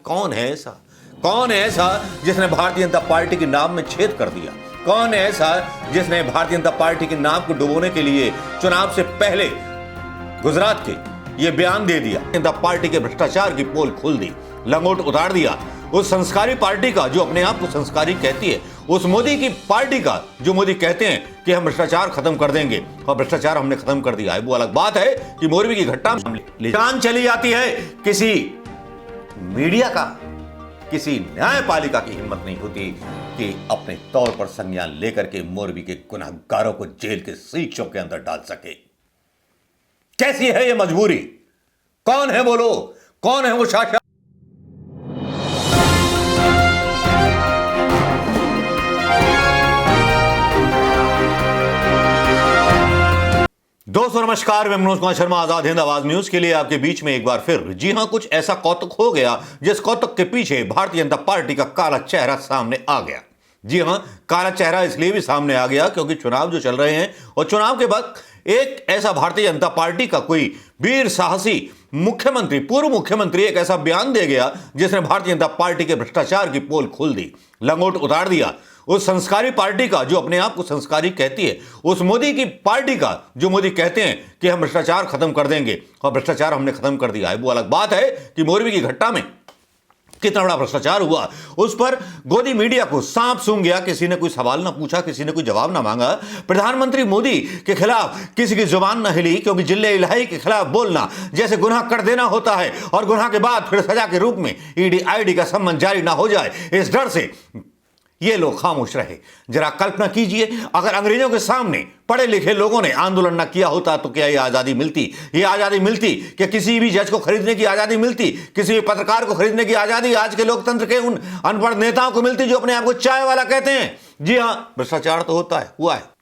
कौन है ऐसा? कौन है ऐसा जिसने भारतीय जनता पार्टी के नाम में छेद कर दिया? कौन है ऐसा जिसने भारतीय जनता पार्टी के नाम को डुबोने के लिए चुनाव से पहले गुजरात के ये बयान दे दिया, जनता पार्टी के भ्रष्टाचार की पोल खोल दी, लंगोट उतार दिया उस संस्कारी पार्टी का जो अपने आप को संस्कारी कहती है, उस मोदी की पार्टी का जो मोदी कहते हैं कि हम भ्रष्टाचार खत्म कर देंगे, और भ्रष्टाचार हमने खत्म कर दिया है। वो अलग बात है कि मोरबी की घटना में जान चली जाती है, किसी मीडिया का, किसी न्यायपालिका की हिम्मत नहीं होती कि अपने तौर पर संज्ञान लेकर के मोरबी के गुनहगारों को जेल के शीशों के अंदर डाल सके। कैसी है ये मजबूरी? कौन है वो लोग? कौन है वो शासक? दोस्तों नमस्कार, मैं मनोज कुमार शर्मा आजाद हिंद आवाज न्यूज के लिए आपके बीच में एक बार फिर। जी हां, कुछ ऐसा कौतुक हो गया जिस कौतुक के पीछे भारतीय जनता पार्टी का काला चेहरा सामने आ गया। जी हां, काला चेहरा इसलिए भी सामने आ गया क्योंकि चुनाव जो चल रहे हैं और चुनाव के वक्त एक ऐसा भारतीय जनता पार्टी का कोई वीर साहसी मुख्यमंत्री, पूर्व मुख्यमंत्री एक ऐसा बयान दे गया जिसने भारतीय जनता पार्टी के भ्रष्टाचार की पोल खोल दी, लंगोट उतार दिया उस संस्कारी पार्टी का जो अपने आप को संस्कारी कहती है, उस मोदी की पार्टी का जो मोदी कहते हैं कि हम भ्रष्टाचार खत्म कर देंगे, और भ्रष्टाचार हमने खत्म कर दिया है। वो अलग बात है कि मोरबी की घटना में कितना बड़ा भ्रष्टाचार हुआ, उस पर गोदी मीडिया को सांप सूंघ गया, किसी ने कोई सवाल ना पूछा, किसी ने कोई जवाब ना मांगा। प्रधानमंत्री मोदी के खिलाफ किसी की जुबान ना हिली, क्योंकि जिल्ले इलाही के खिलाफ बोलना जैसे गुनाह कर देना होता है, और गुनाह के बाद फिर सजा के रूप में ईडी आईडी का सम्मन जारी ना हो जाए, इस डर से ये लोग खामोश रहे। जरा कल्पना कीजिए, अगर अंग्रेजों के सामने पढ़े लिखे लोगों ने आंदोलन न किया होता तो क्या ये आजादी मिलती? ये आजादी मिलती कि किसी भी जज को खरीदने की आजादी मिलती, किसी भी पत्रकार को खरीदने की आजादी आज के लोकतंत्र के उन अनपढ़ नेताओं को मिलती जो अपने आप को चाय वाला कहते हैं? जी हां, भ्रष्टाचार तो होता है, हुआ है।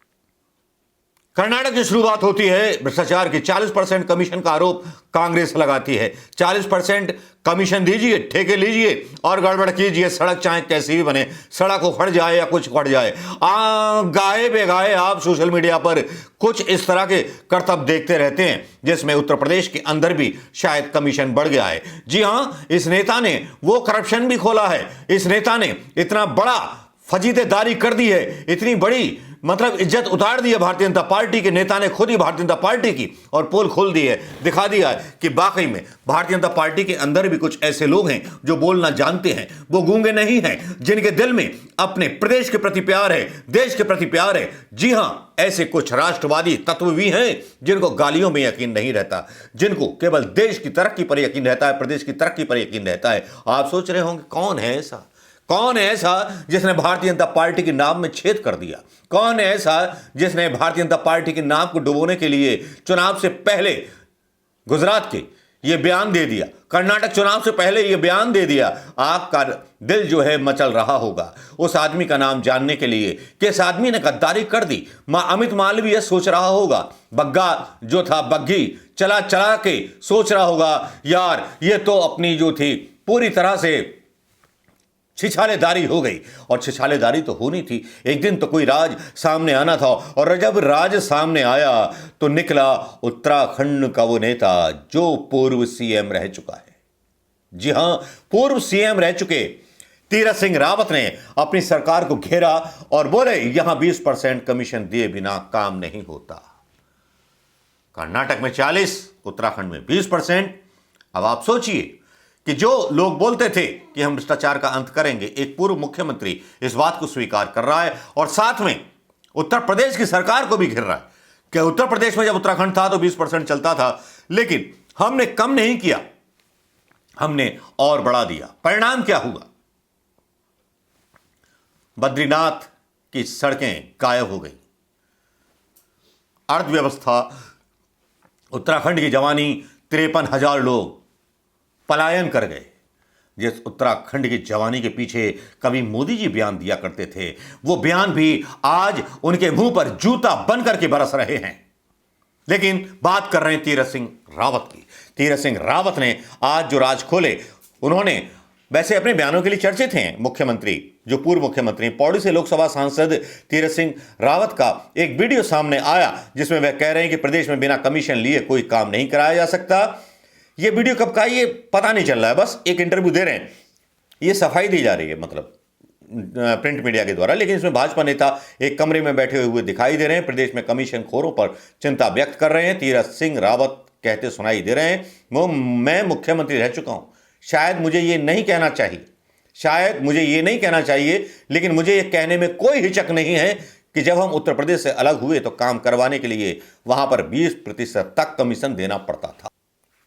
कर्नाटक की शुरुआत होती है भ्रष्टाचार की। 40% कमीशन का आरोप कांग्रेस लगाती है। 40% कमीशन दीजिए, ठेके लीजिए और गड़बड़ कीजिए, सड़क चाहे कैसी भी बने, सड़क उखड़ जाए या कुछ उखड़ जाए। गाए बेगाए आप सोशल मीडिया पर कुछ इस तरह के करतब देखते रहते हैं, जिसमें उत्तर प्रदेश के अंदर भी शायद कमीशन बढ़ गया है। जी हां, इस नेता ने वो करप्शन भी खोला है, इस नेता ने इतना बड़ा फजीतेदारी कर दी है, इतनी बड़ी मतलब इज्जत उतार दी है भारतीय जनता पार्टी के नेता ने खुद ही भारतीय जनता पार्टी की, और पोल खोल दी है, दिखा दिया है कि वाकई में भारतीय जनता पार्टी के अंदर भी कुछ ऐसे लोग हैं जो बोलना जानते हैं, वो गूंगे नहीं हैं, जिनके दिल में अपने प्रदेश के प्रति प्यार है, देश के प्रति प्यार है। जी हां, ऐसे कुछ राष्ट्रवादी तत्व भी हैं जिनको गालियों में यकीन नहीं रहता, जिनको केवल देश की तरक्की पर यकीन रहता है, प्रदेश की तरक्की पर यकीन रहता है। आप सोच रहे होंगे कौन है ऐसा? कौन है ऐसा जिसने भारतीय जनता पार्टी के नाम में छेद कर दिया? कौन है ऐसा जिसने भारतीय जनता पार्टी के नाम को डुबोने के लिए चुनाव से पहले गुजरात के ये बयान दे दिया, कर्नाटक चुनाव से पहले ये बयान दे दिया? आपका दिल जो है मचल रहा होगा उस आदमी का नाम जानने के लिए कि इस आदमी ने गद्दारी कर दी। अमित मालवीय सोच रहा होगा, बग्गा जो था बग्घी चला चला के सोच रहा होगा, यार ये तो अपनी जो थी पूरी तरह से छिछालेदारी हो गई, और छिछालेदारी तो होनी थी। एक दिन तो कोई राज सामने आना था, और जब राज सामने आया तो निकला उत्तराखंड का वो नेता जो पूर्व सीएम रह चुका है। जी हां, पूर्व सीएम रह चुके तीरथ सिंह रावत ने अपनी सरकार को घेरा और बोले यहां 20% कमीशन दिए बिना काम नहीं होता। कर्नाटक में 40, उत्तराखंड में 20%। अब आप सोचिए कि जो लोग बोलते थे कि हम भ्रष्टाचार का अंत करेंगे, एक पूर्व मुख्यमंत्री इस बात को स्वीकार कर रहा है, और साथ में उत्तर प्रदेश की सरकार को भी घेर रहा है कि उत्तर प्रदेश में जब उत्तराखंड था तो 20% चलता था, लेकिन हमने कम नहीं किया, हमने और बढ़ा दिया। परिणाम क्या हुआ? बद्रीनाथ की सड़कें गायब हो गई, अर्थव्यवस्था, उत्तराखंड की जवानी, 53,000 लोग पलायन कर गए। जिस उत्तराखंड की जवानी के पीछे कभी मोदी जी बयान दिया करते थे, वो बयान भी आज उनके मुंह पर जूता बन करके बरस रहे हैं। लेकिन बात कर रहे हैं तीरथ सिंह रावत की। तीरथ सिंह रावत ने आज जो राज खोले, उन्होंने वैसे अपने बयानों के लिए चर्चित हैं मुख्यमंत्री, जो पूर्व मुख्यमंत्री पौड़ी से लोकसभा सांसद तीरथ सिंह रावत का एक वीडियो सामने आया जिसमें वह कह रहे हैं कि प्रदेश में बिना कमीशन लिए कोई काम नहीं कराया जा सकता। ये वीडियो कब का है ये पता नहीं चल रहा है, बस एक इंटरव्यू दे रहे हैं, ये सफाई दी जा रही है मतलब प्रिंट मीडिया के द्वारा। लेकिन इसमें भाजपा नेता एक कमरे में बैठे हुए दिखाई दे रहे हैं, प्रदेश में कमीशन खोरों पर चिंता व्यक्त कर रहे हैं। तीरथ सिंह रावत कहते सुनाई दे रहे हैं, वो मैं मुख्यमंत्री रह चुका हूं, शायद मुझे ये नहीं कहना चाहिए, शायद मुझे ये नहीं कहना चाहिए, लेकिन मुझे ये कहने में कोई हिचक नहीं है कि जब हम उत्तर प्रदेश से अलग हुए तो काम करवाने के लिए वहां पर 20% तक कमीशन देना पड़ता था।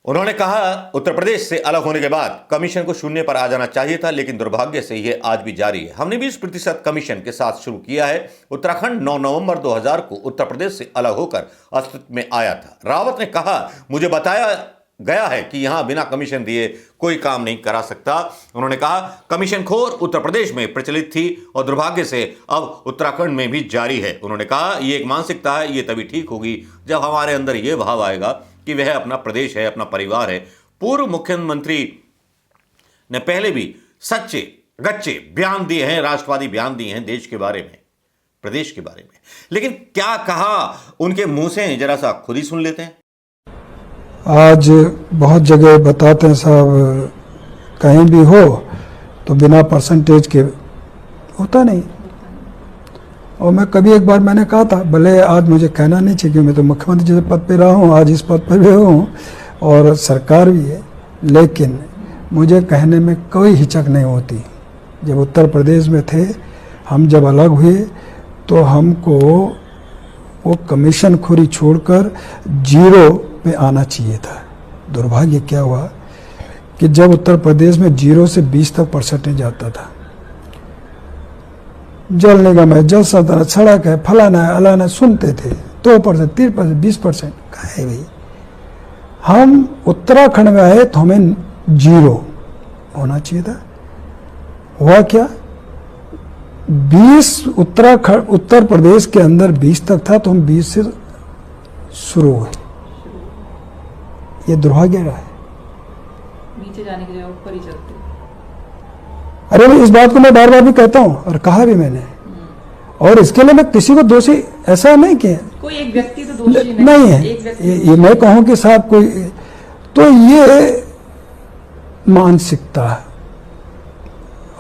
उन्होंने कहा उत्तर प्रदेश से अलग होने के बाद कमीशन को शून्य पर आ जाना चाहिए था, लेकिन दुर्भाग्य से यह आज भी जारी है। हमने 20% कमीशन के साथ शुरू किया है। उत्तराखंड 9 नवंबर 2000 को उत्तर प्रदेश से अलग होकर अस्तित्व में आया था। रावत ने कहा मुझे बताया गया है कि यहां बिना कमीशन दिए कोई काम नहीं करा सकता। उन्होंने कहा कमीशन खोर उत्तर प्रदेश में प्रचलित थी और दुर्भाग्य से अब उत्तराखंड में भी जारी है। उन्होंने कहा ये एक मानसिकता है, ये तभी ठीक होगी जब हमारे अंदर यह भाव आएगा कि वह अपना प्रदेश है, अपना परिवार है। पूर्व मुख्यमंत्री ने पहले भी सच्चे गच्चे बयान दिए हैं, राष्ट्रवादी बयान दिए हैं देश के बारे में, प्रदेश के बारे में, लेकिन क्या कहा उनके मुंह से जरा सा खुद ही सुन लेते हैं। आज बहुत जगह बताते हैं साहब कहीं भी हो तो बिना परसेंटेज के होता नहीं। और मैं कभी एक बार मैंने कहा था, भले आज मुझे कहना नहीं चाहिए, मैं तो मुख्यमंत्री जैसे पद पे रहा हूँ, आज इस पद पर भी हूँ और सरकार भी है, लेकिन मुझे कहने में कोई हिचक नहीं होती। जब उत्तर प्रदेश में थे, हम जब अलग हुए तो हमको वो कमीशन खोरी छोड़कर 0 पे आना चाहिए था। दुर्भाग्य क्या हुआ कि जब उत्तर प्रदेश में 0 से 20 तक परसेंटेज आता था, जल निगम है, जल संसाधन, सड़क है, फलाना है, अलाना, सुनते थे 2%, 3%, 20%। कहा है भाई, हम उत्तराखंड में आए तो हमें 0 होना चाहिए था। हुआ क्या, 20 उत्तर प्रदेश के अंदर 20 तक था तो हम 20 से शुरू हुए। ये दुर्भाग्य रहा है, नीचे जाने की जगह ऊपर ही चलते। अरे इस बात को मैं बार बार भी कहता हूँ और कहा भी मैंने, और इसके लिए मैं किसी को दोषी ऐसा नहीं किया, कोई एक व्यक्ति तो दोषी नहीं है। ये मैं कहूँ कि साहब कोई, तो ये मानसिकता है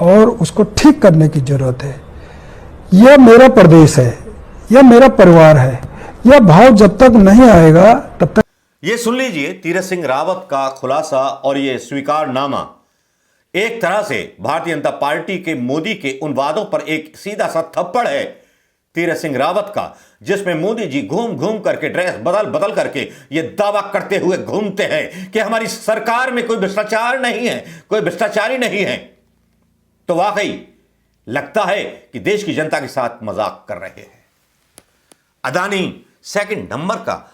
और उसको ठीक करने की जरूरत है। यह मेरा प्रदेश है, यह मेरा परिवार है, यह भाव जब तक नहीं आएगा तब तक। ये सुन लीजिए तीरथ सिंह रावत का खुलासा और ये स्वीकारनामा एक तरह से भारतीय जनता पार्टी के मोदी के उन वादों पर एक सीधा सा थप्पड़ है तीरथ सिंह रावत का, जिसमें मोदी जी घूम घूम करके ड्रेस बदल बदल करके ये दावा करते हुए घूमते हैं कि हमारी सरकार में कोई भ्रष्टाचार नहीं है, कोई भ्रष्टाचारी नहीं है। तो वाकई लगता है कि देश की जनता के साथ मजाक कर रहे हैं। अदानी सेकंड नंबर का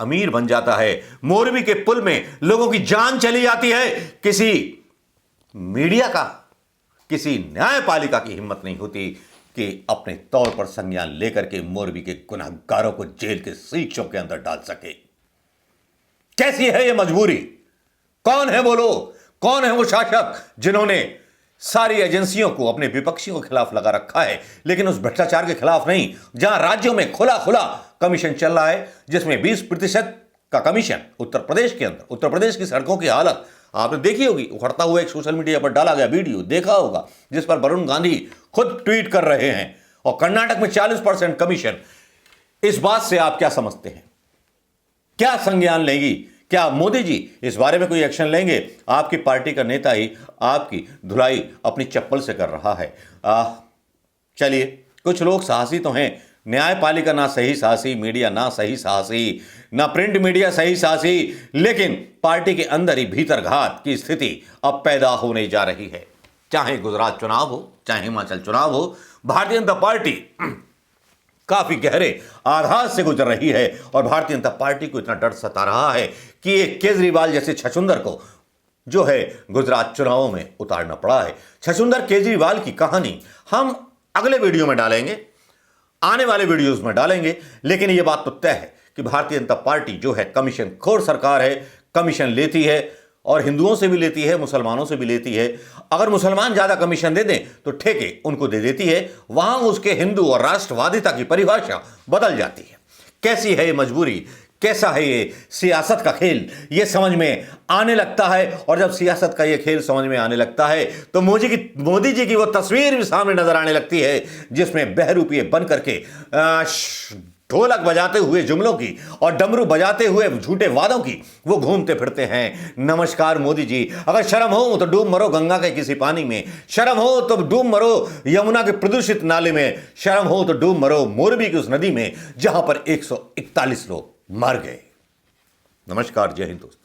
अमीर बन जाता है, मोरबी के पुल में लोगों की जान चली जाती है, किसी मीडिया का, किसी न्यायपालिका की हिम्मत नहीं होती कि अपने तौर पर संज्ञान लेकर के मोरबी के गुनहगारों को जेल के शीशों के अंदर डाल सके। कैसी है यह मजबूरी? कौन है वो लोग, कौन है वो शासक जिन्होंने सारी एजेंसियों को अपने विपक्षियों के खिलाफ लगा रखा है, लेकिन उस भ्रष्टाचार के खिलाफ नहीं, जहां राज्यों में खुला खुला कमीशन चल रहा है, जिसमें 20% का कमीशन उत्तर प्रदेश के अंदर। उत्तर प्रदेश की सड़कों की हालत आपने देखी होगी, उखड़ता हुआ एक सोशल मीडिया पर डाला गया वीडियो देखा होगा, जिस पर वरुण गांधी खुद ट्वीट कर रहे हैं। और कर्नाटक में 40% कमीशन। इस बात से आप क्या समझते हैं? क्या संज्ञान लेगी? क्या मोदी जी इस बारे में कोई एक्शन लेंगे? आपकी पार्टी का नेता ही आपकी धुलाई अपनी चप्पल से कर रहा है। चलिए, कुछ लोग साहसी तो हैं, न्यायपालिका ना सही साहसी, मीडिया ना सही साहसी, ना प्रिंट मीडिया सही साहसी, लेकिन पार्टी के अंदर ही भीतरघात की स्थिति अब पैदा होने जा रही है। चाहे गुजरात चुनाव हो, चाहे हिमाचल चुनाव हो, भारतीय जनता पार्टी काफी गहरे आघात से गुजर रही है और भारतीय जनता पार्टी को इतना डर सता रहा है कि एक केजरीवाल जैसे छछूंदर को जो है गुजरात चुनावों में उतारना पड़ा है। छछूंदर केजरीवाल की कहानी हम अगले वीडियो में डालेंगे, आने वाले वीडियोस में डालेंगे, लेकिन यह बात तो तय है कि भारतीय जनता पार्टी जो है कमीशन खोर सरकार है, कमीशन लेती है और हिंदुओं से भी लेती है, मुसलमानों से भी लेती है। अगर मुसलमान ज्यादा कमीशन दे दें तो ठेके उनको दे देती है, वहां उसके हिंदू और राष्ट्रवादिता की परिभाषा बदल जाती है। कैसी है ये मजबूरी, कैसा है ये सियासत का खेल, ये समझ में आने लगता है। और जब सियासत का ये खेल समझ में आने लगता है तो मोदी जी की वो तस्वीर भी सामने नजर आने लगती है जिसमें बहरूपिये बन करके ढोलक बजाते हुए जुमलों की और डमरू बजाते हुए झूठे वादों की वो घूमते फिरते हैं। नमस्कार मोदी जी, अगर शर्म हो तो डूब मरो गंगा के किसी पानी में, शर्म हो तो डूब मरो यमुना के प्रदूषित नाले में, शर्म हो तो डूब मरो मोरबी की उस नदी में जहां पर 141 लोग मर गए। नमस्कार, जय हिंद दोस्तों।